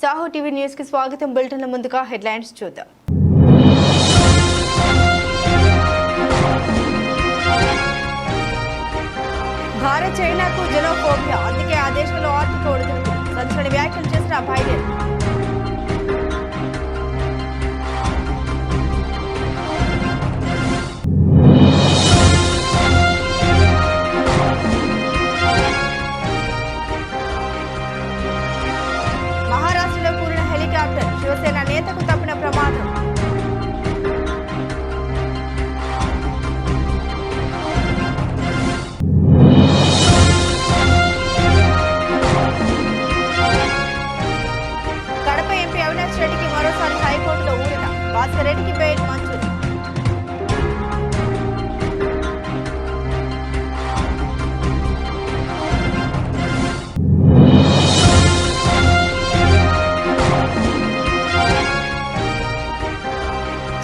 Saaho TV news కి స్వాగతం. Bulletin ముందుగా హెడ్లైన్స్ చూద్దాం. భారత్ చైనాకు జెనోఫోబియా, అందుకే ఆ దేశంలో ఆర్థిక ఒడిదుడుకు. సంచలన వ్యాఖ్యలు చేసిన బైడెన్. మహారాష్ట్రలో కూలిన హెలికాప్టర్, శివసేన నేతకు తప్పిన ప్రమాదం. కడప ఎంపీ అవినాష్ రెడ్డికి మరోసారి హైకోర్టులో ఊరట. భాస్కర్ రెడ్డికి బెయిల్ మంజూరు.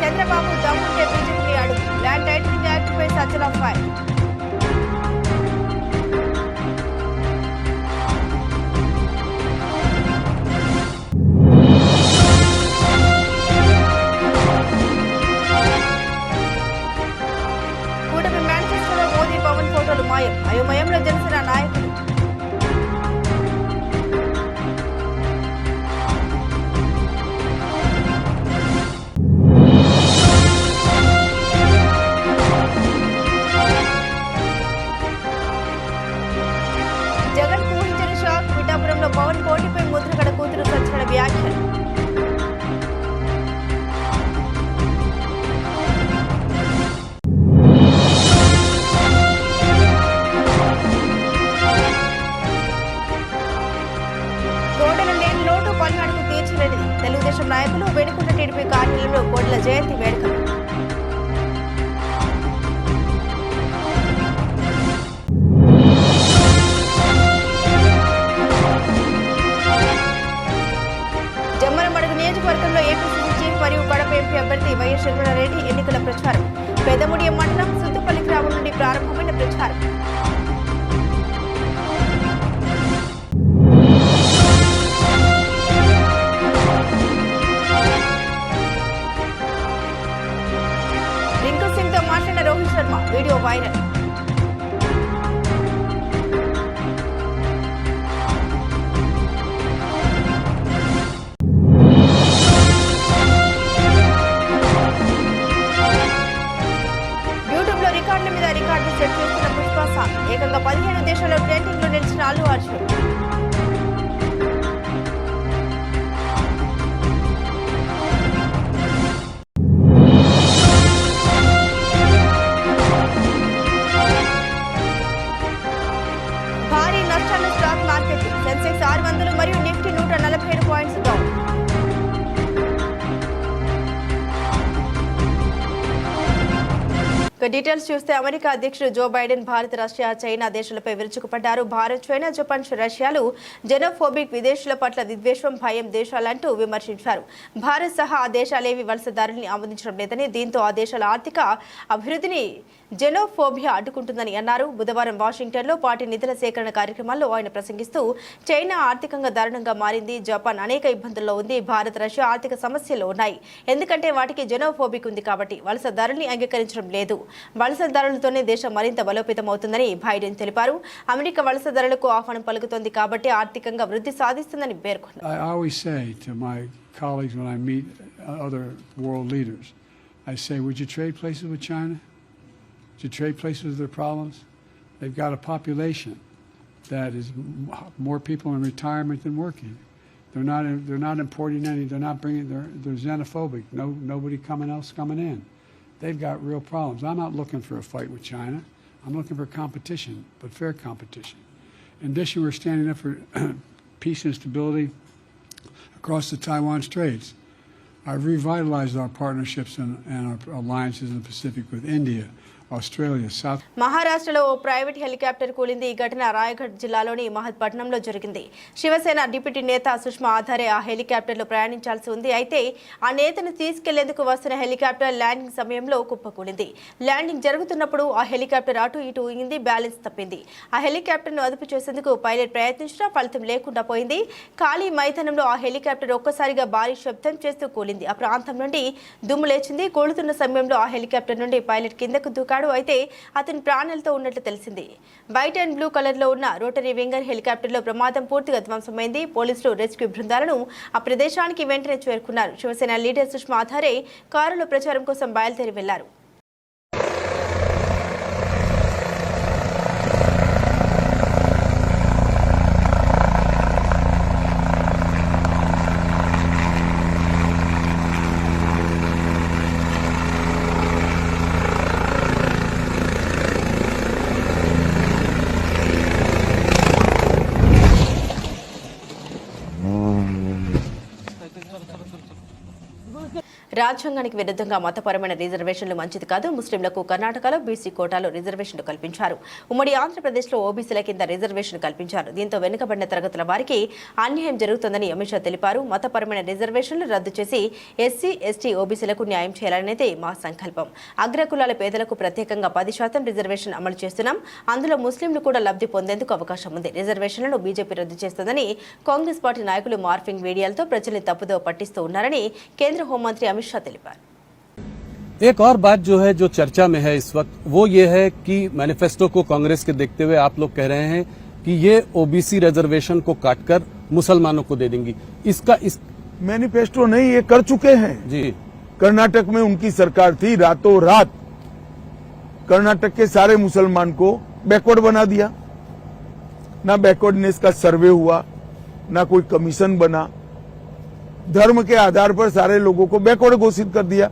చంద్రబాబు దమ్ముంటే బీజేపీ అడుగు. ల్యాండ్ టైటిలింగ్ యాక్ట్ పై సజ్జల ఫైల్. కూటమి మేనిఫెస్టోలో మోదీ పవన్ ఫోటోలు మాయం. అయోమయంలో జనసేన నాయకులు. జగన్ ఊహించని షాక్. పిఠాపురంలో పవన్ పోటీపై ముద్రగడ కూతురు సంచలన వ్యాఖ్యలు. కోడెల లేని లోటు పల్నాడుకు తీర్చలేనిది. తెలుగుదేశం నాయకులు వెనుకొండ టీడీపీ కార్యాలయంలో కోడెల జయంతి వేడుకలు. జమ్మలమడుగు నియోజకవర్గంలో ఏపీసీసీ చీఫ్ మరియు కడప ఎంపీ అభ్యర్థి వైఎస్ షర్మిలారెడ్డి ఎన్నికల ప్రచారం. పెద్దముడియం మండలం సుద్దుపల్లి గ్రామం నుండి ప్రారంభమైన ప్రచారం. రింకు సింగ్ తో మాట్లాడిన Rohit Sharma, video viral. YouTube లో రికార్డుల మీద రికార్డు సెట్ చేస్తున్న పుష్ప సాంగ్. ఏకంగా 15 దేశాల్లో ట్రెండింగ్ లో నిలిచిన అల్లు అర్జున్. భారీ నష్టాలు స్టాక్ మార్కెట్. సెన్సెక్స్ 600 మరియు నిఫ్టీ 147 పాయింట్స్ డౌన్. డీటెయిల్స్ చూస్తే అమెరికా అధ్యక్షుడు Joe Biden Bharat, Russia, China దేశాలపై విరుచుకుపడ్డారు. భారత్, చైనా, జపాన్, రష్యాలు జెనోఫోబిక్, విదేశీయుల పట్ల విద్వేషం, భయం దేశాలంటూ విమర్శించారు. భారత్ సహా ఆ దేశాలేవి వలసదారుల్ని ఆమోదించడం లేదని, దీంతో ఆ దేశాల ఆర్థిక అభివృద్ధిని జెనోఫోబియా అడ్డుకుంటుందని అన్నారు. బుధవారం వాషింగ్టన్లో పార్టీ నిధుల సేకరణ కార్యక్రమాల్లో ఆయన ప్రసంగిస్తూ చైనా ఆర్థికంగా దారుణంగా మారింది, జపాన్ అనేక ఇబ్బందుల్లో ఉంది, భారత్, రష్యా ఆర్థిక సమస్యలు ఉన్నాయి, ఎందుకంటే వాటికి జెనోఫోబిక్ ఉంది కాబట్టి వలసదారుల్ని అంగీకరించడం లేదు. వలసదారులతోనే దేశం మరింత బలోపేతమవుతుందని బైడెన్ తెలిపారు. అమెరికా వలసదారులకు ఆహ్వానం పలుకుతోంది కాబట్టి ఆర్థికంగా వృద్ధి సాధిస్తుందని పేర్కొన్నారు. I always say to my colleagues when I meet other world leaders, I say, would you trade places with China? Would you trade places with their problems? They've got a population that is more people in retirement than working. They're not importing any. They're not bringing. They're xenophobic. Nobody else coming in. They've got real problems. I'm not looking for a fight with China. I'm looking for competition, but fair competition. In addition, we're standing up for peace and stability across the Taiwan Straits. I've revitalized our partnerships and our alliances in the Pacific with India, Australia, South. మహారాష్ట్రలో ఓ private helicopter కూలింది. ఈ ఘటన రాయగఢ్ జిల్లాలోని మహత్పట్నంలో జరిగింది. Shiv Sena deputy నేత సుష్మా ఆధారే ఆ హెలికాప్టర్లో ప్రయాణించాల్సి ఉంది. అయితే ఆ నేతను తీసుకెళ్లేందుకు వస్తున్న హెలికాప్టర్ ల్యాండింగ్ సమయంలో కుప్పకూలింది. ల్యాండింగ్ జరుగుతున్నప్పుడు ఆ హెలికాప్టర్ అటు ఇటు ఊగింది, బ్యాలెన్స్ తప్పింది. ఆ హెలికాప్టర్ను అదుపు చేసేందుకు పైలట్ ప్రయత్నించినా ఫలితం లేకుండా పోయింది. ఖాళీ మైదానంలో ఆ హెలికాప్టర్ ఒక్కసారిగా భారీ శబ్దం చేస్తూ కూలింది. ఆ ప్రాంతం నుండి దుమ్ము లేచింది. కూలుతున్న సమయంలో ఆ హెలికాప్టర్ నుండి పైలట్ కిందకు దూకాడు. అయితే అతని ప్రాణాలతో ఉన్నట్లు తెలిసింది. వైట్ అండ్ బ్లూ కలర్ లో ఉన్న రోటరీ వింగర్ హెలికాప్టర్ లో ప్రమాదం పూర్తిగా ధ్వంసమైంది. పోలీసులు రెస్క్యూ బృందాలను ఆ ప్రదేశానికి వెంటనే చేరుకున్నారు. శివసేన లీడర్ సుష్మా ఆధారే కారులో ప్రచారం కోసం బయలుదేరి వెళ్లారు. రాజ్యాంగానికి విరుద్ధంగా మతపరమైన రిజర్వేషన్లు మంచిది కాదు. ముస్లింలకు కర్ణాటకలో బీసీ కోటాలో రిజర్వేషన్లు కల్పించారు. ఉమ్మడి ఆంధ్రప్రదేశ్లో ఓబీసీల కింద రిజర్వేషన్ కల్పించారు. దీంతో వెనుకబడిన తరగతుల వారికి అన్యాయం జరుగుతుందని అమిత్ షా తెలిపారు. మతపరమైన రిజర్వేషన్లు రద్దు చేసి ఎస్సీ, ఎస్టీ, ఓబీసీలకు న్యాయం చేయాలనేదే మా సంకల్పం. అగ్రకులాల పేదలకు ప్రత్యేకంగా 10% రిజర్వేషన్ అమలు చేస్తున్నాం. అందులో ముస్లింలు కూడా లబ్ధి పొందేందుకు అవకాశం ఉంది. రిజర్వేషన్లను బీజేపీ రద్దు చేస్తుందని కాంగ్రెస్ పార్టీ నాయకులు మార్ఫింగ్ వీడియోలతో ప్రజల్ని తప్పుదో పట్టిస్తూ ఉన్నారని కేంద్ర హోంమంత్రి అమిత్ షా తెలిపారు. एक और बात जो है जो चर्चा में है इस वक्त वो ये है कि मैनिफेस्टो को कांग्रेस के देखते हुए आप लोग कह रहे हैं कि ये ओबीसी रिजर्वेशन को काटकर मुसलमानों को दे देंगी. इसका इस मैनिफेस्टो नहीं, ये कर चुके हैं जी. कर्नाटक में उनकी सरकार थी, रातों रात कर्नाटक के सारे मुसलमान को बैकवर्ड बना दिया. ना बैकवर्डनेस का सर्वे हुआ, ना कोई कमीशन बना. धर्म के आधार पर सारे लोगों को बैकवर्ड घोषित कर दिया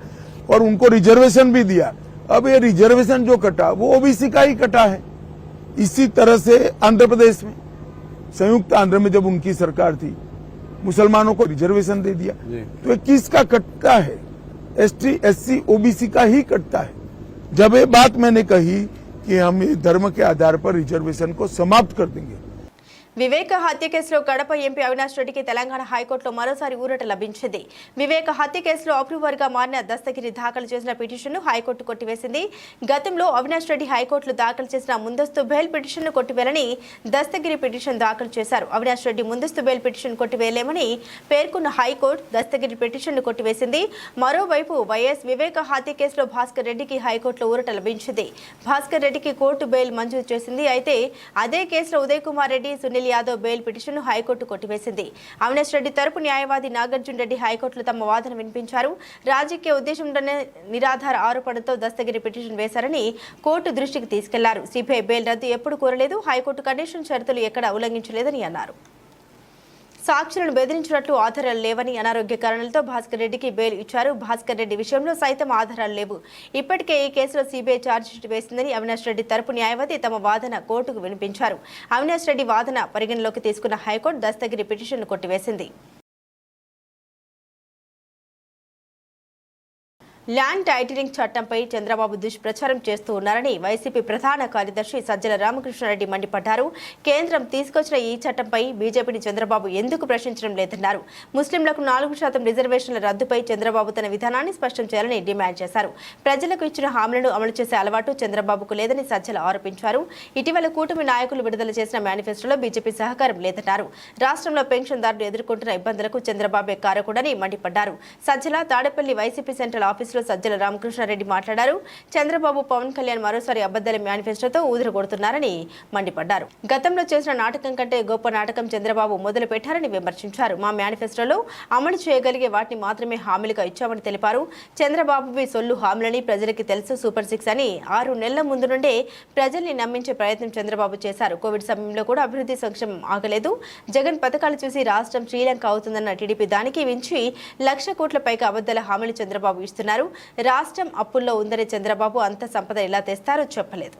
और उनको रिजर्वेशन भी दिया. अब ये रिजर्वेशन जो कटा वो ओबीसी का ही कटा है. इसी तरह से आंध्र प्रदेश में, संयुक्त आंध्र में जब उनकी सरकार थी, मुसलमानों को रिजर्वेशन दे दिया. तो ये किसका कटता है? एसटी, एससी, ओबीसी का ही कटता है. जब ये बात मैंने कही कि हम ये धर्म के आधार पर रिजर्वेशन को समाप्त कर देंगे. వివేక హత్య కేసులో కడప ఎంపీ అవినాష్ రెడ్డికి తెలంగాణ హైకోర్టులో మరోసారి ఊరట లభించింది. వివేక హత్య కేసులో అప్రూవర్ గా మారిన దస్తగిరి దాఖలు చేసిన పిటిషన్ను హైకోర్టు కొట్టివేసింది. గతంలో అవినాష్ రెడ్డి హైకోర్టులో దాఖలు చేసిన ముందస్తు బెయిల్ పిటిషన్ను కొట్టివేయాలని దస్తగిరి పిటిషన్ దాఖలు చేశారు. అవినాష్ రెడ్డి ముందస్తు బెయిల్ పిటిషన్ కొట్టివేయలేమని పేర్కొన్న హైకోర్టు దస్తగిరి పిటిషన్ను కొట్టివేసింది. మరోవైపు వైఎస్ వివేక హత్య కేసులో భాస్కర్ రెడ్డికి హైకోర్టులో ఊరట లభించింది. భాస్కర్ రెడ్డికి కోర్టు బెయిల్ మంజూరు చేసింది. అయితే అదే కేసులో ఉదయ్ కుమార్ రెడ్డి, సునీల్ యాదవ్ బెయిల్ పిటిషన్ను హైకోర్టు కొట్టివేసింది. అవినాష్ రెడ్డి తరపు న్యాయవాది నాగార్జున రెడ్డి హైకోర్టులో తమ వాదన వినిపించారు. రాజకీయ ఉద్దేశంతోనే నిరాధార ఆరోపణలతో దస్తగిరి పిటిషన్ వేశారని కోర్టు దృష్టికి తీసుకెళ్లారు. సిబిఐ బెయిల్ రద్దు ఎప్పుడు కోరలేదు. హైకోర్టు కండిషన్ షరతులు ఎక్కడా ఉల్లంఘించలేదని అన్నారు. సాక్షులను బెదిరించినట్లు ఆధారాలు లేవని, అనారోగ్య కారణాలతో భాస్కర్ రెడ్డికి బెయిల్ ఇచ్చారు. భాస్కర్ రెడ్డి విషయంలో సైతం ఆధారాలు లేవు. ఇప్పటికే ఈ కేసులో సిబిఐ ఛార్జ్షీట్ వేసిందని అవినాష్ రెడ్డి తరపు న్యాయవాది తమ వాదన కోర్టుకు వినిపించారు. అవినాష్ రెడ్డి వాదన పరిగణలోకి తీసుకున్న హైకోర్టు దస్తగిరి పిటిషన్ను కొట్టివేసింది. ల్యాండ్ టైటిలింగ్ చట్టంపై చంద్రబాబు దుష్ప్రచారం చేస్తూ ఉన్నారని వైసీపీ ప్రధాన కార్యదర్శి సజ్జల రామకృష్ణారెడ్డి మండిపడ్డారు. కేంద్రం తీసుకొచ్చిన ఈ చట్టంపై బీజేపీని చంద్రబాబు ఎందుకు ప్రశ్నించడం లేదన్నారు. ముస్లింలకు 4% రిజర్వేషన్ల రద్దుపై చంద్రబాబు తన విధానాన్ని స్పష్టం చేయాలని డిమాండ్ చేశారు. ప్రజలకు ఇచ్చిన హామీలను అమలు చేసే అలవాటు చంద్రబాబుకు లేదని సజ్జల ఆరోపించారు. ఇటీవల కూటమి నాయకులు విడుదల చేసిన మేనిఫెస్టోలో బీజేపీ సహకారం లేదన్నారు. రాష్ట్రంలో పెన్షన్దారులు ఎదుర్కొంటున్న ఇబ్బందులకు చంద్రబాబే కారకుడని మండిపడ్డారు. Sajjala Tadepalli YCP central office Sajjala Ramakrishna Reddy మాట్లాడారు. చంద్రబాబు, పవన్ కళ్యాణ్ మరోసారి అబద్దాల మేనిఫెస్టోతో ఊదిరగొడుతున్నారని మండిపడ్డారు. గతంలో చేసిన నాటకం కంటే గొప్ప నాటకం చంద్రబాబు మొదలు పెట్టారని విమర్శించారు. మా మేనిఫెస్టోలో అమలు చేయగలిగే వాటిని మాత్రమే హామీలుగా ఇచ్చామని తెలిపారు. చంద్రబాబువి సొల్లు హామీలని ప్రజలకి తెలుసు. సూపర్ 6 అని 6 నెలల ముందు నుండే ప్రజల్ని నమ్మించే ప్రయత్నం చంద్రబాబు చేశారు. కోవిడ్ సమయంలో కూడా అభివృద్ధి సంక్షేమం ఆగలేదు. జగన్ పథకాలు చూసి రాష్ట్రం శ్రీలంక అవుతుందన్న టీడీపీ దానికి మించి 1,00,000 కోట్ల పైగా అబద్దాల హామీలు చంద్రబాబు ఇస్తున్నారు. రాష్ట్రం అప్పుల్లో ఉందని చంద్రబాబు అంత సంపద ఎలా తెస్తారో చెప్పలేదు.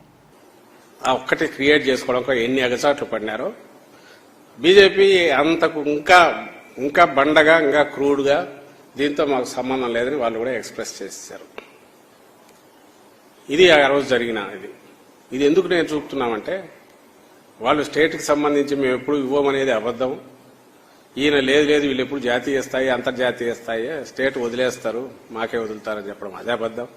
ఆ ఒక్కటి క్రియేట్ చేసుకోవడానికి ఎన్ని అగచాట్లు పడినారో బీజేపీ అంతకు ఇంకా బండగా, ఇంకా క్రూడ్గా దీంతో మాకు సంబంధం లేదని వాళ్ళు కూడా ఎక్స్ప్రెస్ చేశారు. ఇది ఆ రోజు జరిగిన ఇది ఎందుకు నేను చూపుతున్నామంటే వాళ్ళు స్టేట్కి సంబంధించి మేము ఎప్పుడు ఇవ్వమనేది అబద్ధం. ఈయన లేదు వీళ్ళు ఎప్పుడు జాతీయ స్థాయి అంతర్జాతీయ స్థాయి స్టేట్ వదిలేస్తారు మాకే వదులుతారని చెప్పడం అదే అబద్ధం.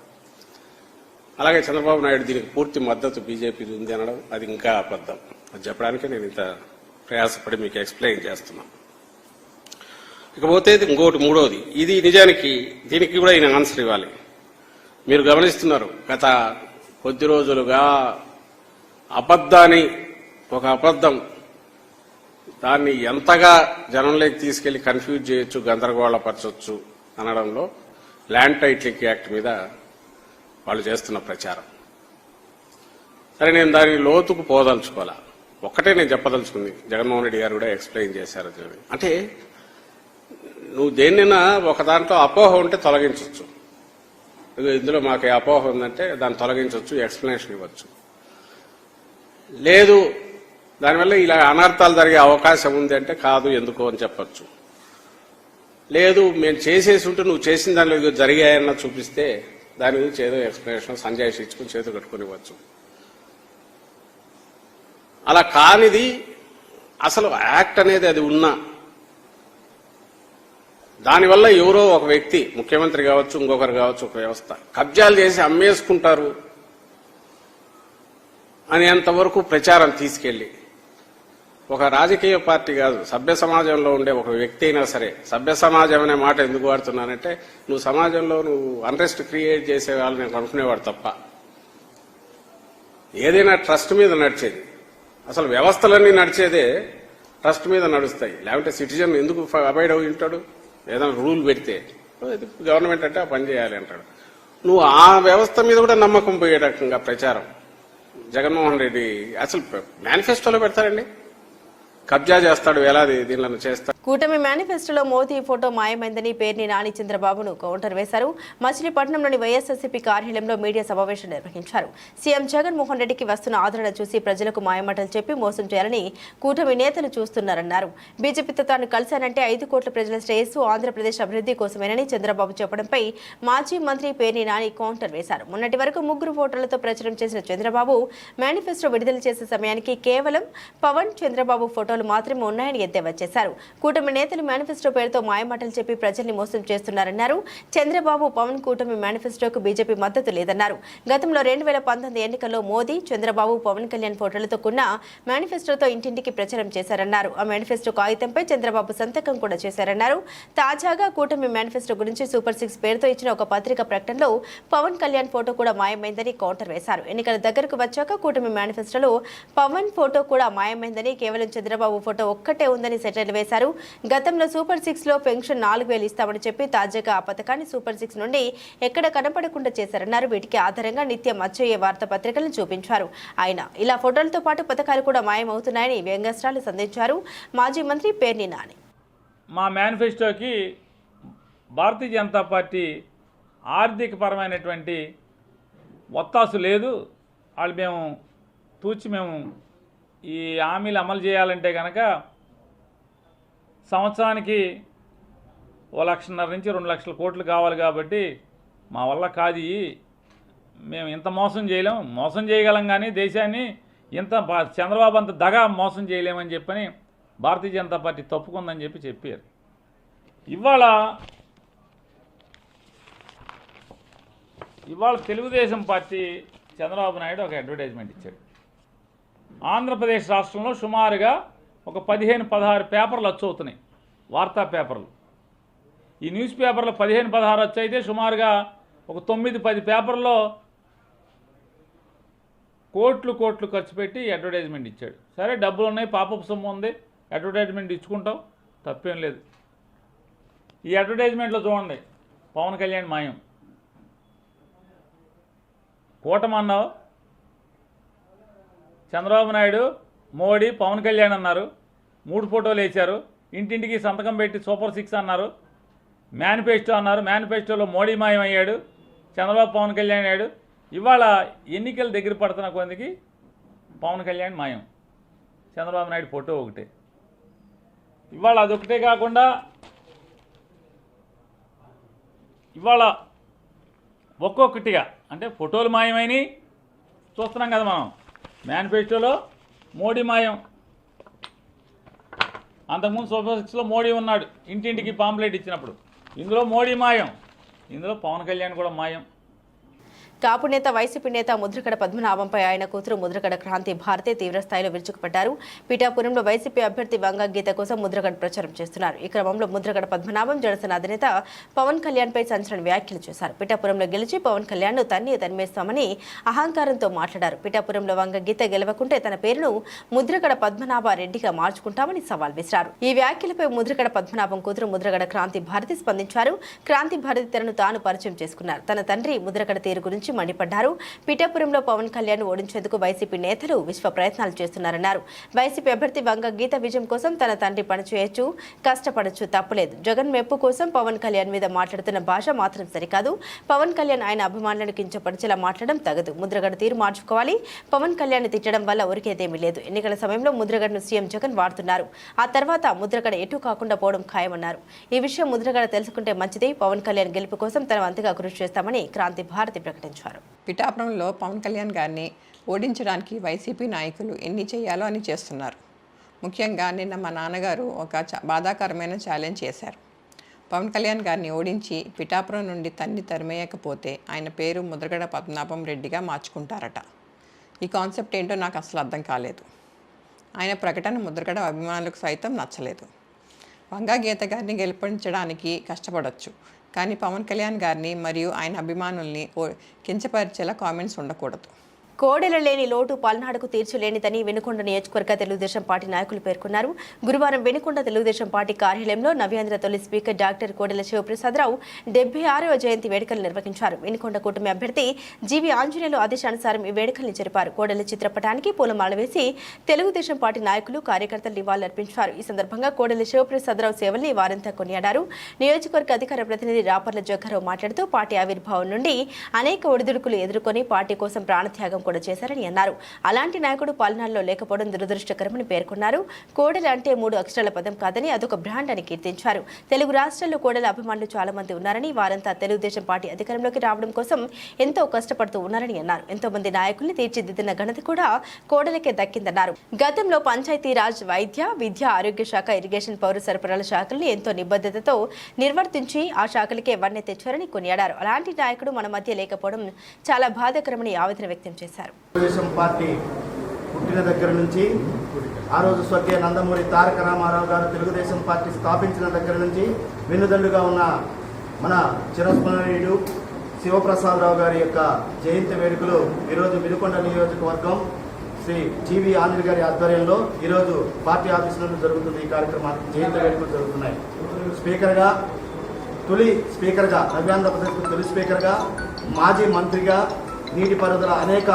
అలాగే చంద్రబాబు నాయుడు దీనికి పూర్తి మద్దతు బీజేపీ ఉంది అనడం అది ఇంకా అబద్ధం. అది చెప్పడానికి నేను ఇంత ప్రయాసపడి మీకు ఎక్స్ప్లెయిన్ చేస్తున్నాను. ఇకపోతే ఇంకోటి మూడోది, ఇది నిజానికి దీనికి కూడా ఈయన ఆన్సర్ ఇవ్వాలి. మీరు గమనిస్తున్నారు గత కొద్ది రోజులుగా ఒక అబద్ధం దాన్ని ఎంతగా జనంలోకి తీసుకెళ్లి కన్ఫ్యూజ్ చేయొచ్చు, గందరగోళపరచొచ్చు అనడంలో ల్యాండ్ టైటిలింగ్ యాక్ట్ మీద వాళ్ళు చేస్తున్న ప్రచారం. సరే, నేను దాని లోతుకు పోదలుచుకోవాలా. ఒక్కటే నేను చెప్పదలుచుకుంది, జగన్మోహన్ రెడ్డి గారు కూడా ఎక్స్ప్లెయిన్ చేశారు. అంటే నువ్వు దేన్నైనా ఒక దాంట్లో అపోహ ఉంటే తొలగించవచ్చు. ఇందులో మాకు అపోహ ఉందంటే దాన్ని తొలగించవచ్చు, ఎక్స్ప్లెనేషన్ ఇవ్వచ్చు. లేదు దానివల్ల ఇలా అనర్థాలు జరిగే అవకాశం ఉంది అంటే కాదు ఎందుకో అని చెప్పచ్చు. లేదు మేము చేసేసి ఉంటే నువ్వు చేసిన దానిలో జరిగాయన్న చూపిస్తే దాని గురించి ఏదో ఎక్స్ప్లెనేషన్ సంజాయిషి ఇచ్చుకుని చేతులు కట్టుకుని ఇవ్వచ్చు. అలా కానిది అసలు యాక్ట్ అనేది అది ఉన్నా దానివల్ల ఎవరో ఒక వ్యక్తి, ముఖ్యమంత్రి కావచ్చు, ఇంకొకరు కావచ్చు, ఒక వ్యవస్థ కబ్జాలు చేసి అమ్మేసుకుంటారు అనేంతవరకు ప్రచారం తీసుకెళ్లి ఒక రాజకీయ పార్టీ కాదు, సభ్య సమాజంలో ఉండే ఒక వ్యక్తి అయినా సరే, సభ్య సమాజం అనే మాట ఎందుకు వాడుతున్నానంటే నువ్వు సమాజంలో అన్రెస్ట్ క్రియేట్ చేసే వాళ్ళు నేను అనుకునేవాడు తప్ప. ఏదైనా ట్రస్ట్ మీద నడిచేది, అసలు వ్యవస్థలన్నీ నడిచేదే ట్రస్ట్ మీద నడుస్తాయి. లేకుంటే సిటిజన్ ఎందుకు అబైడ్ అయి ఉంటాడు? ఏదైనా రూల్ పెడితే గవర్నమెంట్ అంటే ఆ పని చేయాలి అంటాడు. నువ్వు ఆ వ్యవస్థ మీద కూడా నమ్మకం పోయే రకంగా ప్రచారం జగన్మోహన్ రెడ్డి అసలు మేనిఫెస్టోలో పెడతారండి. కబ్జా చేస్తాడు, వేలాది దీనిలను చేస్తాడు. కూటమి మేనిఫెస్టోలో మోదీ ఫోటో మాయమైందని పేర్ని నాని చంద్రబాబును కౌంటర్ వేశారు. మచిలీపట్నంలోని వైఎస్ఆర్సీపీ కార్యాలయంలో మీడియా సమావేశం నిర్వహించారు. సీఎం జగన్మోహన్ రెడ్డికి వస్తున్న ఆదరణ చూసి ప్రజలకు మాయమాటలు చెప్పి మోసం చేయాలని కూటమి నేతలు చూస్తున్నారన్నారు. బీజేపీతో తాను కలిశానంటే 5 కోట్ల ప్రజల శ్రేయస్సు, ఆంధ్రప్రదేశ్ అభివృద్ధి కోసమేనని చంద్రబాబు చెప్పడంపై మాజీ మంత్రి పేర్ని నాని కౌంటర్ వేశారు. మొన్నటి వరకు 3 ఫోటోలతో ప్రచారం చేసిన చంద్రబాబు మేనిఫెస్టో విడుదల చేసే సమయానికి కేవలం పవన్, చంద్రబాబు ఫోటోలు మాత్రమే ఉన్నాయని ఎద్దేవా చేశారు. కూటమి నేతలు మేనిఫెస్టో పేరుతో మాయమాటలు చెప్పి ప్రజల్ని మోసం చేస్తున్నారన్నారు. చంద్రబాబు, పవన్ కూటమి మేనిఫెస్టోకు బీజేపీ మద్దతు లేదన్నారు. గతంలో 2019 ఎన్నికల్లో మోదీ, చంద్రబాబు, పవన్ కళ్యాణ్ ఫోటోలతో కూడిన మేనిఫెస్టోతో ఇంటింటికి ప్రచారం చేశారన్నారు. ఆ మేనిఫెస్టో కాగితంపై చంద్రబాబు సంతకం కూడా చేశారన్నారు. తాజాగా కూటమి మేనిఫెస్టో గురించి సూపర్ 6 పేరుతో ఇచ్చిన ఒక పత్రిక ప్రకటనలో పవన్ కళ్యాణ్ ఫోటో కూడా మాయమైందని కౌంటర్ వేశారు. ఎన్నికల దగ్గరకు వచ్చాక కూటమి మేనిఫెస్టోలో పవన్ ఫోటో కూడా మాయమైందని, కేవలం చంద్రబాబు ఫోటో ఒక్కటే ఉందని సెటైర్లు వేశారు. గతంలో సూపర్ 6లో పెన్షన్ 4,000 ఇస్తామని చెప్పి తాజాగా ఆ పథకాన్ని సూపర్ 6 నుండి ఎక్కడ కనపడకుండా చేశారన్నారు. వీటికి ఆధారంగా నిత్యం వచ్చే వార్తాపత్రికలను చూపించారు. ఆయన ఇలా ఫోటోలతో పాటు పథకాలు కూడా మాయమవుతున్నాయని వ్యంగ్యాస్త్రాలు సంధించారు. మాజీ మంత్రి పేర్ని నాని మా మేనిఫెస్టోకి భారతీయ జనతా పార్టీ ఆర్థికపరమైనటువంటి ఒత్తాసు లేదు. వాళ్ళు మేము ఈ హామీలు అమలు చేయాలంటే కనుక సంవత్సరానికి 1,50,000 నుంచి 2 లక్షల కోట్లు కావాలి. కాబట్టి మా వల్ల కాదు, మేము ఇంత మోసం చేయలేము. మోసం చేయగలం కానీ దేశాన్ని ఇంత చంద్రబాబు అంత దగా మోసం చేయలేమని చెప్పని భారతీయ జనతా పార్టీ తప్పుకుందని చెప్పారు. ఇవాళ తెలుగుదేశం పార్టీ చంద్రబాబు నాయుడు ఒక అడ్వర్టైజ్మెంట్ ఇచ్చాడు. ఆంధ్రప్రదేశ్ రాష్ట్రంలో సుమారుగా ఒక 15-16 పేపర్లు వచ్చవుతున్నాయి, వార్తా పేపర్లు. ఈ న్యూస్ పేపర్లు 15-16 వచ్చైతే సుమారుగా ఒక 9-10 పేపర్లో కోట్లు ఖర్చు పెట్టి అడ్వర్టైజ్మెంట్ ఇచ్చాడు. సరే, డబ్బులు ఉన్నాయి, పాపపు సొమ్ము ఉంది, అడ్వర్టైజ్మెంట్ ఇచ్చుకుంటాం, తప్పేం లేదు. ఈ అడ్వర్టైజ్మెంట్లో చూడండి, పవన్ కళ్యాణ్ మాయం. కూటమన్నావు, చంద్రబాబు నాయుడు, మోడీ, పవన్ కళ్యాణ్ అన్నారు, 3 ఫోటోలు వేశారు, ఇంటింటికి సంతకం పెట్టి సూపర్ 6 అన్నారు, మేనిఫెస్టో అన్నారు. మేనిఫెస్టోలో మోడీ మాయం అయ్యాడు, చంద్రబాబు, పవన్ కళ్యాణ్ అయ్యాడు. ఇవాళ ఎన్నికలు దగ్గర పడుతున్న కొందికి పవన్ కళ్యాణ్ మాయం, చంద్రబాబు నాయుడు ఫోటో ఒకటే. ఇవాళ అదొకటే కాకుండా ఇవాళ ఒక్కొక్కటిగా అంటే ఫోటోలు మాయమైనవి చూస్తున్నాం కదా మనం. మేనిఫెస్టోలో మోడీ మాయం. అంతకుముందు సూపర్ 6లో మోడీ ఉన్నాడు, ఇంటింటికి పాంప్లెట్ ఇచ్చినప్పుడు. ఇందులో మోడీ మాయం, ఇందులో పవన్ కళ్యాణ్ కూడా మాయం. కాపు నేత వైసీపీ నేత ముద్రగడ పద్మనాభంపై ఆయన కూతురు ముద్రగడ క్రాంతి భారతి తీవ్రస్థాయిలో విరుచుకుపడ్డారు. పిఠాపురంలో వైసీపీ అభ్యర్థి వంగ గీత కోసం ముద్రగడ ప్రచారం చేస్తున్నారు. ఈ క్రమంలో ముద్రగడ పద్మనాభం జనసేన అధినేత పవన్ కళ్యాణ్ పై సంచలన వ్యాఖ్యలు చేశారు. పిఠాపురంలో గెలిచి పవన్ కళ్యాణ్ ను తన్మేస్తామని అహంకారంతో మాట్లాడారు. పిఠాపురంలో వంగ గీత గెలవకుంటే తన పేరును ముద్రగడ పద్మనాభ రెడ్డిగా మార్చుకుంటామని సవాల్ విసిరారు. ఈ వ్యాఖ్యలపై ముద్రగడ పద్మనాభం కూతురు ముద్రగడ క్రాంతి భారతి స్పందించారు. క్రాంతి భారతి తనను తాను పరిచయం చేసుకున్నారు. తన తండ్రి ముద్రగడ తీరు గురించి మండిపడ్డారు. పిఠాపురంలో పవన్ కళ్యాణ్ ఓడించేందుకు వైసీపీ నేతలు విశ్వ ప్రయత్నాలు చేస్తున్నారన్నారు. వైసీపీ అభ్యర్థి వంగ గీత విజయం కోసం తన తండ్రి పనిచేయొచ్చు, కష్టపడొచ్చు, తప్పులేదు. జగన్ మెప్పు కోసం పవన్ కళ్యాణ్ మీద మాట్లాడుతున్న భాష మాత్రం సరికాదు. పవన్ కళ్యాణ్ ఆయన అభిమానులను కించపరిచేలా మాట్లాడడం తగదు. ముద్రగడ తీరు మార్చుకోవాలి. పవన్ కళ్యాణ్ తిట్టడం వల్ల ఉరికేదేమీ లేదు. ఎన్నికల సమయంలో ముద్రగడను సీఎం జగన్ వాడుతున్నారు. ఆ తర్వాత ముద్రగడ ఎటు కాకుండా పోవడం ఖాయమన్నారు. ఈ విషయం ముద్రగడ తెలుసుకుంటే మంచిది. పవన్ కళ్యాణ్ గెలుపు కోసం తన వంతుగా కృషి చేస్తామని క్రాంతి భారతి ప్రకటించారు. పిఠాపురంలో పవన్ కళ్యాణ్ గారిని ఓడించడానికి వైసీపీ నాయకులు ఎన్ని చేయాలో అని చేస్తున్నారు. ముఖ్యంగా నిన్న మా నాన్నగారు ఒక బాధాకరమైన ఛాలెంజ్ చేశారు. పవన్ కళ్యాణ్ గారిని ఓడించి పిఠాపురం నుండి తరిమేయకపోతే ఆయన పేరు ముద్రగడ పద్మనాభం రెడ్డిగా మార్చుకుంటారట. ఈ కాన్సెప్ట్ ఏంటో నాకు అసలు అర్థం కాలేదు. ఆయన ప్రకటన ముద్రగడ అభిమానులకు సైతం నచ్చలేదు. వంగా గీత గారిని గెలిపించడానికి కష్టపడవచ్చు, కానీ పవన్ కళ్యాణ్ గారిని మరియు ఆయన అభిమానుల్ని కించపరిచేలా కామెంట్స్ ఉండకూడదు. కోడెల లేని లోటు పల్నాడుకు తీర్చలేనిదని వెనుకొండ నియోజకవర్గ తెలుగుదేశం పార్టీ నాయకులు పేర్కొన్నారు. గురువారం వెనుకొండ తెలుగుదేశం పార్టీ కార్యాలయంలో నవ్యాంధ్ర తొలి స్పీకర్ డాక్టర్ కోడెల శివప్రసాదరావు 76వ జయంతి వేడుకలు నిర్వహించారు. వెనుకొండ కూటమి అభ్యర్థి జీవి ఆంజనేయులు ఆదేశానుసారం ఈ వేడుకల్ని జరిపారు. కోడెల చిత్రపటానికి పూలమాల వేసి తెలుగుదేశం పార్టీ నాయకులు, కార్యకర్తలు నివాళులర్పించారు. ఈ సందర్భంగా కోడెల శివప్రసాదరావు సేవల్ని వారంతా కొనియాడారు. నియోజకవర్గ అధికార ప్రతినిధి రాపర్ల జగ్గారావు మాట్లాడుతూ పార్టీ ఆవిర్భావం నుండి అనేక ఒడిదుడుకులు ఎదుర్కొని పార్టీ కోసం ప్రాణత్యాగం కూడా చేశారని అన్నారు. అలాంటి నాయకుడు పాలనలో లేకపోవడం దురదృష్టకరమని పేర్కొన్నారు. కోడెల అంటే 3 అక్షరాల పదం కాదని అదొక బ్రాండ్ అని కీర్తించారు. తెలుగు రాష్ట్రాల్లో కోడెల అభిమానులు చాలా మంది ఉన్నారని, వారంతా తెలుగుదేశం పార్టీ అధికారంలోకి రావడం కోసం ఎంతో కష్టపడుతూ ఉన్నారని అన్నారు. ఎంతో మంది నాయకుల్ని తీర్చిదిద్దిన ఘనత కూడా కోడెలకే దక్కిందన్నారు. గతంలో పంచాయతీరాజ్, వైద్య, విద్య, ఆరోగ్య శాఖ, ఇరిగేషన్, పౌర సరఫరాల శాఖల్ని ఎంతో నిబద్ధతతో నిర్వర్తించి ఆ శాఖలకే వన్నె తెచ్చారని కొనియాడారు. అలాంటి నాయకుడు మన మధ్య లేకపోవడం చాలా బాధాకరమని ఆవేదన వ్యక్తం చేశారు. తెలుగుదేశం పార్టీ పుట్టిన దగ్గర నుంచి ఆ రోజు స్వర్గీయ నందమూరి తారక రామారావు గారు తెలుగుదేశం పార్టీ స్థాపించిన దగ్గర నుంచి వెన్నుదండుగా ఉన్న మన చిరస్మరణీయుడు శివప్రసాదరావు గారి యొక్క జయంతి వేడుకలు ఈరోజు వినుకొండ నియోజకవర్గం శ్రీ జీవి ఆంజనేయ గారి ఆధ్వర్యంలో ఈరోజు పార్టీ ఆఫీసులలో జరుగుతుంది. ఈ కార్యక్రమానికి జయంతి వేడుకలు జరుగుతున్నాయి. తొలి స్పీకర్గా నవ్యాంధ్రప్రదేశ్ తొలి స్పీకర్గా, మాజీ మంత్రిగా, నీటిపారుదల అనేక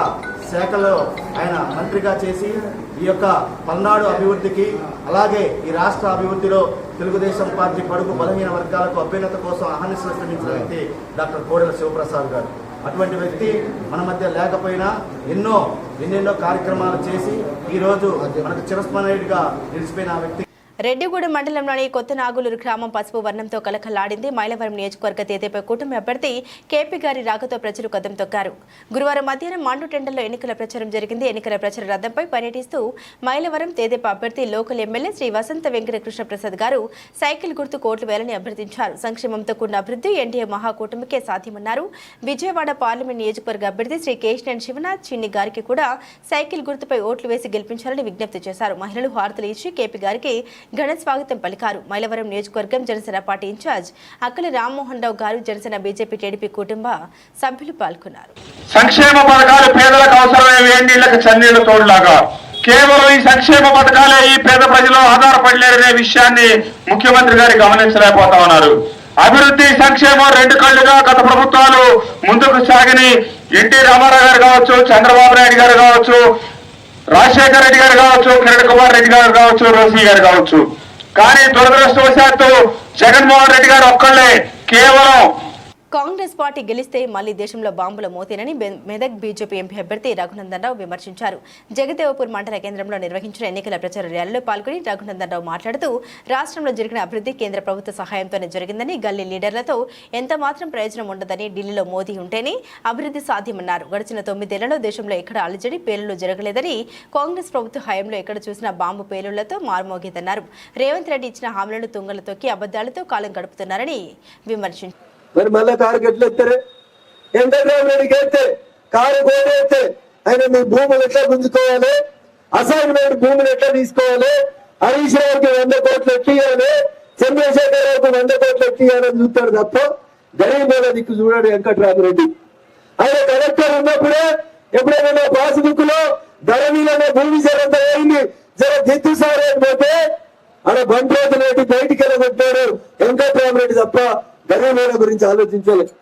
శాఖల్లో ఆయన మంత్రిగా చేసి ఈ యొక్క పల్నాడు అభివృద్ధికి, అలాగే ఈ రాష్ట్ర అభివృద్ధిలో తెలుగుదేశం పార్టీ బడుగు బలహీన వర్గాలకు అభ్యున్నత కోసం అహర్నిశలు శ్రమించిన వ్యక్తి డాక్టర్ కోడెల శివప్రసాద్ గారు. అటువంటి వ్యక్తి మన మధ్య లేకపోయినా ఎన్నెన్నో కార్యక్రమాలు చేసి ఈరోజు మనకు చిరస్మరణీయుడిగా నిలిచిపోయిన ఆ వ్యక్తి. రెడ్డిగూడెం మండలంలోని కొత్త నాగులూరు గ్రామం పసుపు వర్ణంతో కలకలాడింది. మైలవరం నియోజకవర్గ తేదేపై కూటమి అభ్యర్థి కేపీ గారి రాకతో ప్రజలు కదం తొక్కారు. గురువారం మధ్యాహ్నం మాండు టెండర్లో ఎన్నికల ప్రచారం జరిగింది. ఎన్నికల ప్రచార రథంపై పర్యటిస్తూ మైలవరం తేదేప అభ్యర్థి లోకల్ ఎమ్మెల్యే శ్రీ వసంత వెంకట కృష్ణప్రసాద్ గారు సైకిల్ గుర్తు కోట్లు వేయాలని అభ్యర్థించారు. సంక్షేమంతో కూడిన అభివృద్ధి ఎన్డీఏ మహాకూటమికే సాధ్యమన్నారు. విజయవాడ పార్లమెంట్ నియోజకవర్గ అభ్యర్థి శ్రీ కేశినేని శివనాథ్ చిన్ని గారికి కూడా సైకిల్ గుర్తుపై ఓట్లు వేసి గెలిపించాలని విజ్ఞప్తి చేశారు. మహిళలు హారతులు ఇచ్చి కేపీ గారికి ఘన స్వాగతం పలికారు. మైలవరం నియోజకవర్గం జనసేన పార్టీ ఇన్ఛార్జ్ అక్కల రామ్మోహన్ రావు గారు, జనసేన, బీజేపీ, టీడీపీ కుటుంబ సభ్యులు పాల్గొన్నారు. సంక్షేమ పథకాలు పేదలకు అవసరమైన వేడినీళ్లకు చన్నీళ్ల తోడులాగా కేవలం ఈ సంక్షేమ పథకాలే ఈ పేద ప్రజలు ఆధారపడలేరనే విషయాన్ని ముఖ్యమంత్రి గారు గమనించలేకపోతా ఉన్నారు. అభివృద్ధి, సంక్షేమం 2 కళ్లుగా గత ప్రభుత్వాలు ముందుకు సాగని ఎన్టీ రామారావు గారు కావచ్చు, చంద్రబాబు నాయుడు గారు కావచ్చు, రాజశేఖర రెడ్డి గారు కావచ్చు, కిరణ్ కుమార్ రెడ్డి గారు కావచ్చు, రోసీ గారు కావచ్చు. కానీ దురదృష్టవశాత్తు జగన్మోహన్ రెడ్డి గారు ఒక్కళ్ళే కేవలం కాంగ్రెస్ పార్టీ గెలిస్తే మళ్లీ దేశంలో బాంబుల మోతేనని మెదక్ బీజేపీ ఎంపీ అభ్యర్థి రఘునందన్ రావు విమర్శించారు. జగదేవపూర్ మండల కేంద్రంలో నిర్వహించిన ఎన్నికల ప్రచార ర్యాలీలో పాల్గొని రఘునందన్ రావు మాట్లాడుతూ రాష్ట్రంలో జరిగిన అభివృద్ధి కేంద్ర ప్రభుత్వ సహాయంతోనే జరిగిందని, గల్లీ లీడర్లతో ఎంత మాత్రం ప్రయోజనం ఉండదని, ఢిల్లీలో మోదీ ఉంటేనే అభివృద్ధి సాధ్యమన్నారు. గడిచిన 9 ఏళ్లలో దేశంలో ఎక్కడ అలజడి పేలుళ్లు జరగలేదని, కాంగ్రెస్ ప్రభుత్వ హయాంలో ఎక్కడ చూసినా బాంబు పేలుళ్లతో మారుమోగేదన్నారు. రేవంత్ రెడ్డి ఇచ్చిన హామీలను తుంగలు తొక్కి అబద్దాలతో కాలం గడుపుతున్నారని విమర్శించారు. మరి మళ్ళీ కారు ఎట్లా ఎత్తారు? ఎంటర్టైన్మెంట్కి ఎత్తే కారు కోటేస్తే ఆయన మీ భూములు ఎట్లా గుంజుకోవాలి, అసైన్మెంట్ భూములు ఎట్లా తీసుకోవాలి, హరీష్ రావుకి 100 కోట్లు ఎట్టియాలి, చంద్రశేఖర్ రావుకి 100 కోట్లు ఎట్టియాలని చూస్తాడు తప్ప గరీబుల దిక్కు చూడాడు వెంకట్రామరెడ్డి. ఆయన కలెక్టర్ ఉన్నప్పుడే ఎప్పుడైనా పాస్బుక్ లో ధరణిలోనే భూమి జరంతా అయింది, జర దిద్దు సార్ పోతే ఆడ బండ్రోజు రెడ్డి బయటికి వెళ్ళగొట్టాడు వెంకట్రామరెడ్డి తప్ప గరీబుల గురించి ఆలోచించలేదు.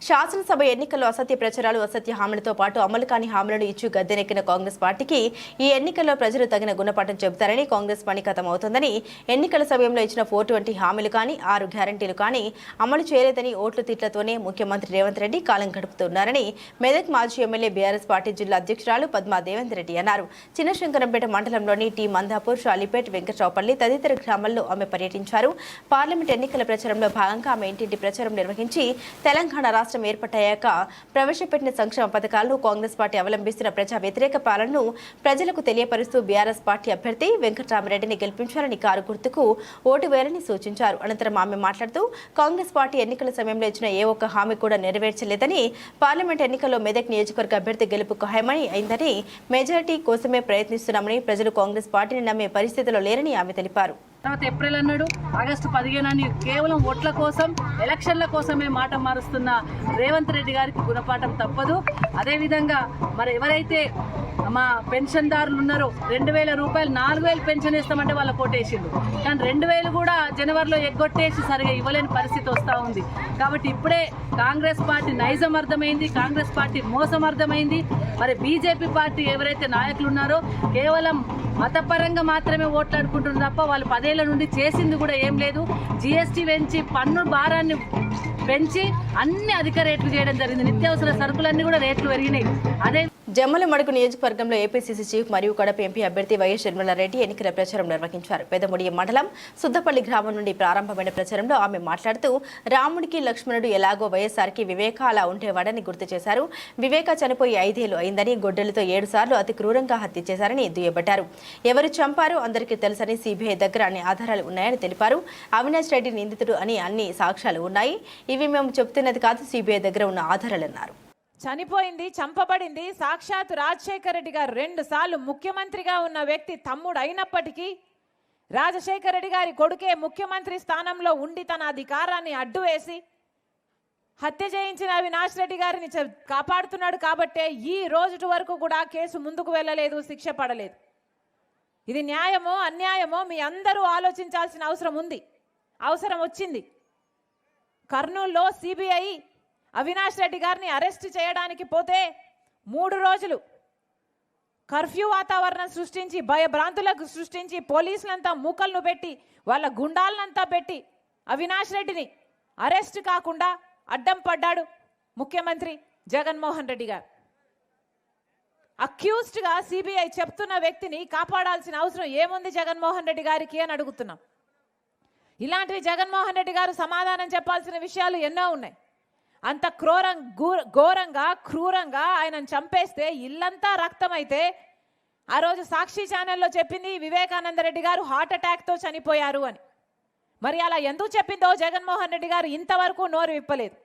శాసనసభ ఎన్నికల్లో అసత్య ప్రచారాలు, అసత్య హామీలతో పాటు అమలు కాని హామీలను ఇచ్చి గద్దెనెక్కిన కాంగ్రెస్ పార్టీకి ఈ ఎన్నికల్లో ప్రజలు తగిన గుణపాఠం చెబుతారని, కాంగ్రెస్ పని ఖతమవుతోందని, ఎన్నికల సమయంలో ఇచ్చిన 420 హామీలు కానీ 6 గ్యారంటీలు కానీ అమలు చేయలేదని ఓట్లు తిట్లతోనే ముఖ్యమంత్రి రేవంత్ రెడ్డి కాలం గడుపుతున్నారని మెదక్ మాజీ ఎమ్మెల్యే బీఆర్ఎస్ పార్టీ జిల్లా అధ్యక్షురాలు పద్మా దేవేందర్ రెడ్డి అన్నారు. చిన్నశంకరంపేట మండలంలోని టీ మందాపూర్, షాలిపేట్, వెంకట్రావుపల్లి తదితర గ్రామాల్లో ఆమె పర్యటించారు. పార్లమెంట్ ఎన్నికల ప్రచారంలో భాగంగా ఆమె ఇంటింటి ప్రచారం నిర్వహించి తెలంగాణ రాష్ట్రం ఏర్పాటయ్యాక ప్రవేశపెట్టిన సంక్షేమ పథకాలను, కాంగ్రెస్ పార్టీ అవలంబిస్తున్న ప్రజా వ్యతిరేక పాలనను ప్రజలకు తెలియపరుస్తూ బీఆర్ఎస్ పార్టీ అభ్యర్థి వెంకట్రామరెడ్డిని గెలిపించాలని కారు గుర్తుకు ఓటు వేయాలని సూచించారు. అనంతరం ఆమె మాట్లాడుతూ కాంగ్రెస్ పార్టీ ఎన్నికల సమయంలో ఇచ్చిన ఏ ఒక్క హామీ కూడా నెరవేర్చలేదని, పార్లమెంట్ ఎన్నికల్లో మెదక్ నియోజకవర్గ అభ్యర్థి గెలుపు ఖాయమని అయిందని, మెజారిటీ కోసమే ప్రయత్నిస్తున్నామని, ప్రజలు కాంగ్రెస్ పార్టీని నమ్మే పరిస్థితిలో లేరని ఆమె తెలిపారు. తర్వాత ఏప్రిల్ అన్నాడు, ఆగస్టు 15 అని కేవలం ఓట్ల కోసం, ఎలక్షన్ల కోసమే మాట మారుస్తున్న రేవంత్ రెడ్డి గారికి గుణపాఠం తప్పదు. అదేవిధంగా మరి ఎవరైతే మా పెన్షన్దారులు ఉన్నారో 2000 రూపాయలు 4000 పెన్షన్ ఇస్తామంటే వాళ్ళ కోటేసిండు, కానీ 2000 కూడా జనవరిలో ఎగ్గొట్టేసి సరిగా ఇవ్వలేని పరిస్థితి వస్తూ ఉంది. కాబట్టి ఇప్పుడే కాంగ్రెస్ పార్టీ నైజం అర్థమైంది, కాంగ్రెస్ పార్టీ మోసం అర్థమైంది. మరి బీజేపీ పార్టీ ఎవరైతే నాయకులు ఉన్నారో కేవలం మతపరంగా మాత్రమే ఓట్లాడుకుంటున్నారు తప్ప వాళ్ళు 10 ఏళ్ల నుండి చేసింది కూడా ఏం లేదు. జీఎస్టీ పెంచి పన్ను భారాన్ని పెంచి అన్ని అధిక రేట్లు చేయడం జరిగింది. నిత్యావసర సరుకులన్నీ కూడా రేట్లు పెరిగినాయి. అదే జమ్మలమడుగు నియోజకవర్గంలో ఏపీసీసీ చీఫ్ మరియు కడప ఎంపీ అభ్యర్థి వైఎస్ షర్మిలారెడ్డి ఎన్నికల ప్రచారం నిర్వహించారు. పెదముడి మండలం సుద్దపల్లి గ్రామం నుండి ప్రారంభమైన ప్రచారంలో ఆమె మాట్లాడుతూ రాముడికి లక్ష్మణుడు ఎలాగో వైఎస్ఆర్కి వివేక అలా ఉండేవాడని గుర్తు చేశారు. వివేక చనిపోయి 5 ఏళ్లు అయిందని, గొడ్డలతో 7 సార్లు అతి క్రూరంగా హత్య చేశారని దుయ్యబట్టారు. ఎవరు చంపారో అందరికీ తెలుసని, సిబిఐ దగ్గర అన్ని ఆధారాలు ఉన్నాయని తెలిపారు. అవినాష్ రెడ్డి నిందితుడు అని అన్ని సాక్ష్యాలు ఉన్నాయి, ఇవి మేము చెబుతున్నది కాదు, సిబిఐ దగ్గర ఉన్న ఆధారాలన్నారు. చనిపోయింది, చంపబడింది సాక్షాత్ రాజశేఖర రెడ్డి గారు 2 సార్లు ముఖ్యమంత్రిగా ఉన్న వ్యక్తి తమ్ముడు అయినప్పటికీ రాజశేఖర రెడ్డి గారి కొడుకే ముఖ్యమంత్రి స్థానంలో ఉండి తన అధికారాన్ని అడ్డు వేసి హత్య చేయించిన అవినాష్ రెడ్డి గారిని కాపాడుతున్నాడు. కాబట్టే ఈ రోజు వరకు కూడా కేసు ముందుకు వెళ్ళలేదు, శిక్ష పడలేదు. ఇది న్యాయమో అన్యాయమో మీ అందరూ ఆలోచించాల్సిన అవసరం వచ్చింది. కర్నూలులో సిబిఐ అవినాష్ రెడ్డి గారిని అరెస్ట్ చేయడానికి పోతే 3 రోజులు కర్ఫ్యూ వాతావరణం సృష్టించి, భయభ్రాంతులకు సృష్టించి, పోలీసులంతా మూకలను పెట్టి, వాళ్ళ గుండాలనంతా పెట్టి అవినాష్ రెడ్డిని అరెస్ట్ కాకుండా అడ్డం పడ్డాడు ముఖ్యమంత్రి జగన్మోహన్ రెడ్డి గారు. అక్యూజ్డ్గా సిబిఐ చెప్తున్న వ్యక్తిని కాపాడాల్సిన అవసరం ఏముంది జగన్మోహన్ రెడ్డి గారికి అని అడుగుతున్నాం. ఇలాంటివి జగన్మోహన్ రెడ్డి గారు సమాధానం చెప్పాల్సిన విషయాలు ఎన్నో ఉన్నాయి. అంత ఘోరంగా క్రూరంగా ఆయనను చంపేస్తే ఇల్లంతా రక్తమైతే ఆ రోజు సాక్షి ఛానల్లో చెప్పింది వివేకానంద రెడ్డి గారు హార్ట్ అటాక్తో చనిపోయారు అని. మరి అలా ఎందుకు చెప్పిందో జగన్మోహన్ రెడ్డి గారు ఇంతవరకు నోరు విప్పలేదు.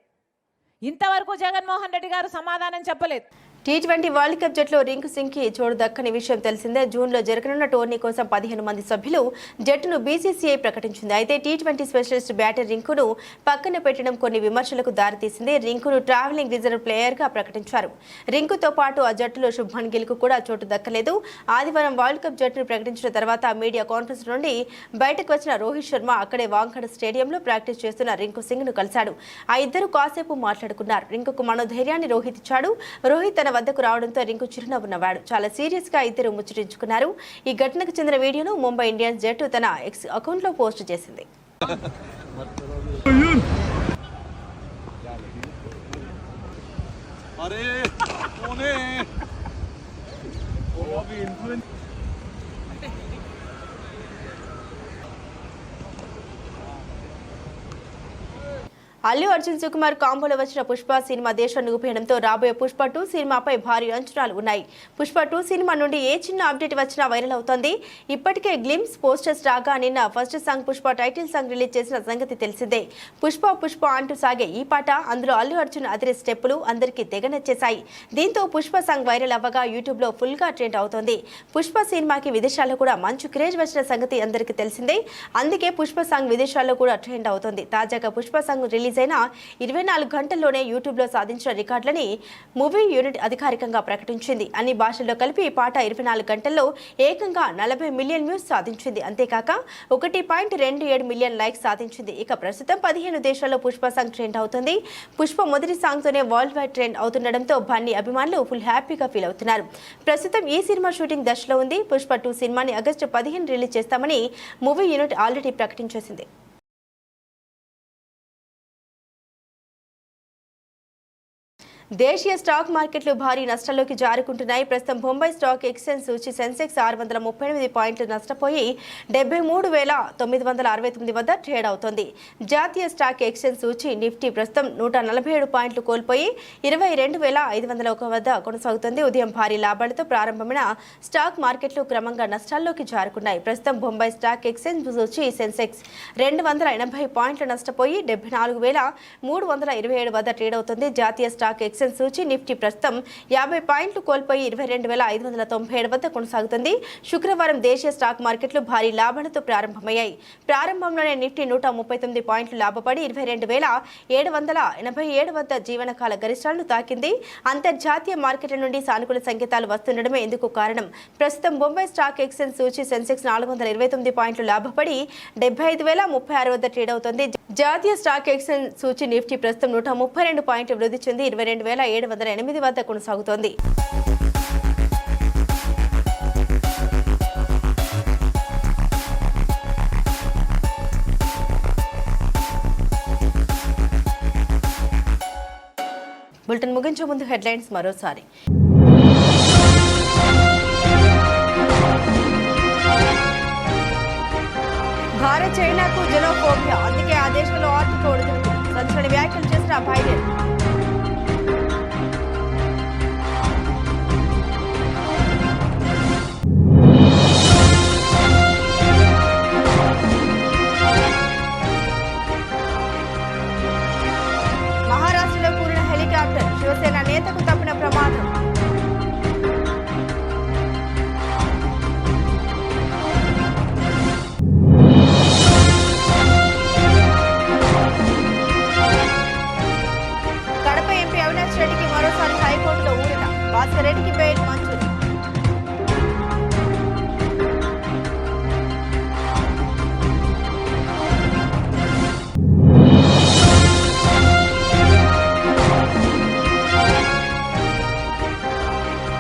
ఇంతవరకు జగన్మోహన్ రెడ్డి గారు సమాధానం చెప్పలేదు. T20 వరల్డ్ కప్ జట్టులో రింకు సింగ్కి చోటు దక్కని విషయం తెలిసిందే. జూన్లో జరగనున్న టోర్నీ కోసం 15 మంది సభ్యులు జట్టును బీసీసీఐ ప్రకటించింది. అయితే T20 స్పెషలిస్ట్ బ్యాటర్ రింకును పక్కన పెట్టడం కొన్ని విమర్శలకు దారితీసింది. రింకును ట్రావెలింగ్ రిజర్వ్ ప్లేయర్గా ప్రకటించారు. రింకుతో పాటు ఆ జట్టులో శుభ్మన్ గిల్కు కూడా చోటు దక్కలేదు. ఆదివారం వరల్డ్ కప్ జట్టును ప్రకటించిన తర్వాత మీడియా కాన్ఫరెన్స్ నుండి బయటకు వచ్చిన రోహిత్ శర్మ అక్కడే వాంఖడ్ స్టేడియంలో ప్రాక్టీస్ చేస్తున్న రింకు సింగ్ను కలిశాడు. ఆ ఇద్దరు కాసేపు మాట్లాడుకున్నారు. రింకుకు మనోధైర్యాన్ని రోహిత్ ఇచ్చాడు. రోహిత్ తన వద్దకు రావడంతో రింకు చిరునవ్వు నవ్వాడు. చాలా సీరియస్ గా ఇద్దరు ముచ్చటించుకున్నారు. ఈ ఘటనకు చెందిన వీడియోను ముంబై ఇండియన్స్ జట్టు తన ఎక్స్ అకౌంట్ లో పోస్ట్ చేసింది. अरे అల్లు అర్జున్ సుకుమార్ కాంబోలో వచ్చిన పుష్ప సినిమా దేశాన్ని ఊపేయడంతో రాబోయే పుష్ప 2 సినిమాపై భారీ అంచనాలు ఉన్నాయి. పుష్ప 2 సినిమా నుండి ఏ చిన్న అప్డేట్ వచ్చినా వైరల్ అవుతోంది. ఇప్పటికే గ్లిమ్స్ పోస్టర్స్ రాగా నిన్న first song Pushpa title song release చేసిన సంగతి తెలిసిందే. పుష్ప పుష్ప అంటూ సాగే ఈ పాట అందులో అల్లు అర్జున్ అదిరే స్టెప్పులు అందరికీ తెగ నచ్చేశాయి. దీంతో పుష్ప సాంగ్ వైరల్ అవ్వగా యూట్యూబ్ లో ఫుల్ గా ట్రెండ్ అవుతోంది. పుష్ప సినిమాకి విదేశాల్లో కూడా మంచి క్రేజ్ వచ్చిన సంగతి అందరికీ తెలిసిందే. అందుకే పుష్ప సాంగ్ విదేశాల్లో కూడా ట్రెండ్ అవుతోంది. తాజాగా పుష్ప సాంగ్ రిలీజ్ అయిన 24 గంటల్లోనే యూట్యూబ్ లో సాధించిన రికార్డులని మూవీ యూనిట్ అధికారికంగా ప్రకటించింది. అన్ని భాషల్లో కలిపి ఈ పాట 24 గంటల్లో ఏకంగా 40 మిలియన్ వ్యూస్ సాధించింది. అంతేకాక 1.27 మిలియన్ లైక్స్ సాధించింది. ఇక ప్రస్తుతం 15 దేశాల్లో పుష్ప సాంగ్ ట్రెండ్ అవుతుంది. పుష్ప మొదటి సాంగ్ తోనే వరల్డ్ వైడ్ ట్రెండ్ అవుతుండడంతో బన్నీ అభిమానులు ఫుల్ హ్యాపీగా ఫీల్ అవుతున్నారు. ప్రస్తుతం ఈ సినిమా షూటింగ్ దశలో ఉంది. పుష్ప 2 సినిమాని ఆగస్టు 15 రిలీజ్ చేస్తామని మూవీ యూనిట్ ఆల్రెడీ ప్రకటించేసింది. దేశీయ స్టాక్ మార్కెట్లు భారీ నష్టాల్లోకి జారుకుంటున్నాయి. ప్రస్తుతం బొంబాయి స్టాక్ ఎక్స్చేంజ్ సూచి సెన్సెక్స్ 638 పాయింట్లు నష్టపోయి 73,969 వద్ద ట్రేడ్ అవుతోంది. జాతీయ స్టాక్ ఎక్స్చేంజ్ సూచి నిఫ్టీ ప్రస్తుతం 147 పాయింట్లు కోల్పోయి 22,501 వద్ద కొనసాగుతుంది. ఉదయం భారీ లాభాలతో ప్రారంభమైన స్టాక్ మార్కెట్లు క్రమంగా నష్టాల్లోకి జారుకున్నాయి. ప్రస్తుతం బొంబాయి స్టాక్ ఎక్స్చేంజ్ సూచి సెన్సెక్స్ 280 పాయింట్లు నష్టపోయి 74,327 వద్ద ట్రేడ్ అవుతుంది. జాతీయ స్టాక్ ఎక్స్చేంజ్ సూచి నిఫ్టీ ప్రస్తుతం 50 పాయింట్లు కోల్పోయి 22,597 వద్ద కొనసాగుతుంది. శుక్రవారం దేశీయ స్టాక్ మార్కెట్లు భారీ లాభాలతో ప్రారంభమయ్యాయి. ప్రారంభంలోనే నిఫ్టీ 139 పాయింట్లు లాభపడి 22,787 వద్ద జీవనకాల గరిష్టాలను తాకింది. అంతర్జాతీయ మార్కెట్ల నుండి సానుకూల సంకేతాలు వస్తుండడమే ఇందుకు కారణం. ప్రస్తుతం బొంబాయి స్టాక్ ఎక్స్చేంజ్ సూచి సెన్సెక్స్ 429 పాయింట్లు లాభపడి 75,036 వద్ద ట్రేడ్ అవుతోంది. జాతీయ స్టాక్ ఎక్స్చేంజ్ సూచి నిఫ్టీ ప్రస్తుతం 132 పాయింట్లు వృద్ధి చెంది 22,708 వద్ద కొనసాగుతోంది. బులెటిన్ ముగించే ముందు హెడ్లైన్స్ మరోసారి. భారత్ చైనాకు జెనోఫోబియా, అందుకే ఆ దేశంలో ఆర్థిక ఒడిదుడుకు, సంచలన వ్యాఖ్యలు చేసిన బైడెన్. మహారాష్ట్రలో కూలిన హెలికాప్టర్, శివసేన నేతకు తప్పిన ప్రమాదం. కడప ఎంపీ అవినాష్ రెడ్డికి మరోసారి హైకోర్టులో ఊరట, భాస్కర్ రెడ్డికి బెయిల్ మంజూరు.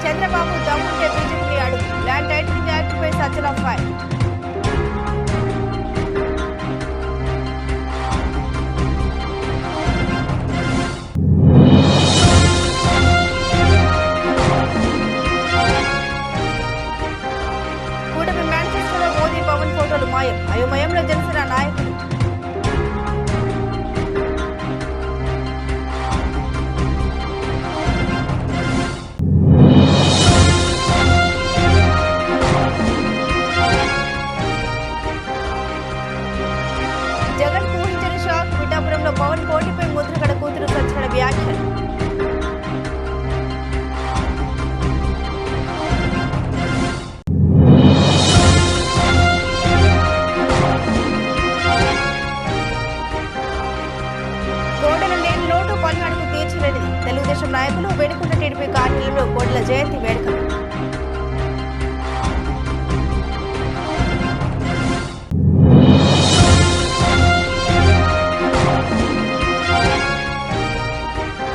చంద్రబాబు దమ్ముంటే బీజేపీ అడుగు, ల్యాండ్ టైటిలింగ్ యాక్ట్పై సజ్జల ఫైల్. కూటమి మేనిఫెస్టోలో మోదీ పవన్ ఫోటోలు మాయం, అయోమయంలో జనసేన నాయకులు. జగన్ ఊహించని షాక్, పిఠాపురంలో పవన్ పోటీపై ముద్రగడ కూతురు సంచలన వ్యాఖ్యలు. కోడెల లేని లోటు పల్నాడుకు తీర్చలేనిది, తెలుగుదేశం నాయకులు వేడుకుంట టీడీపీ కార్యాలయంలో కోడెల జయంతి వేడుకలు.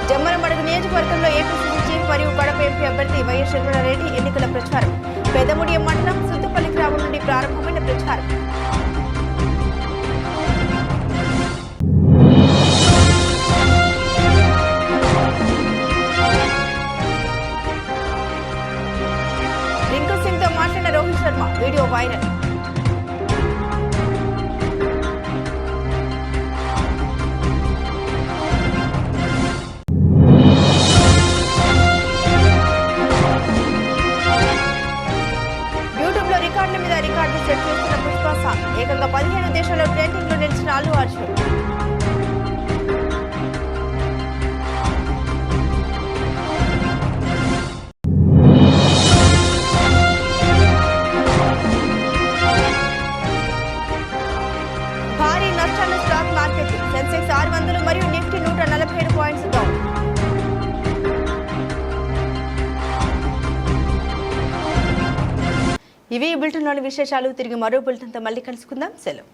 జమ్మలమడుగు నియోజకవర్గంలో ఏపీసీసీ చీఫ్ మరియు కడప ఎంపీ అభ్యర్థి వైఎస్ రెడ్డి ఎన్నికల ప్రచారం. పెదముడియం మండలం సుద్దుపల్లి గ్రామం నుండి ప్రారంభమైన ప్రచారం. 100 మరియు నిఫ్టీ 147 పాయింట్స్ డౌన్. ఇవి ఈ బులెటిన్లోని విశేషాలు. తిరిగి మరో బులెటిన్తో మళ్ళీ కలుసుకుందాం. సెలవు.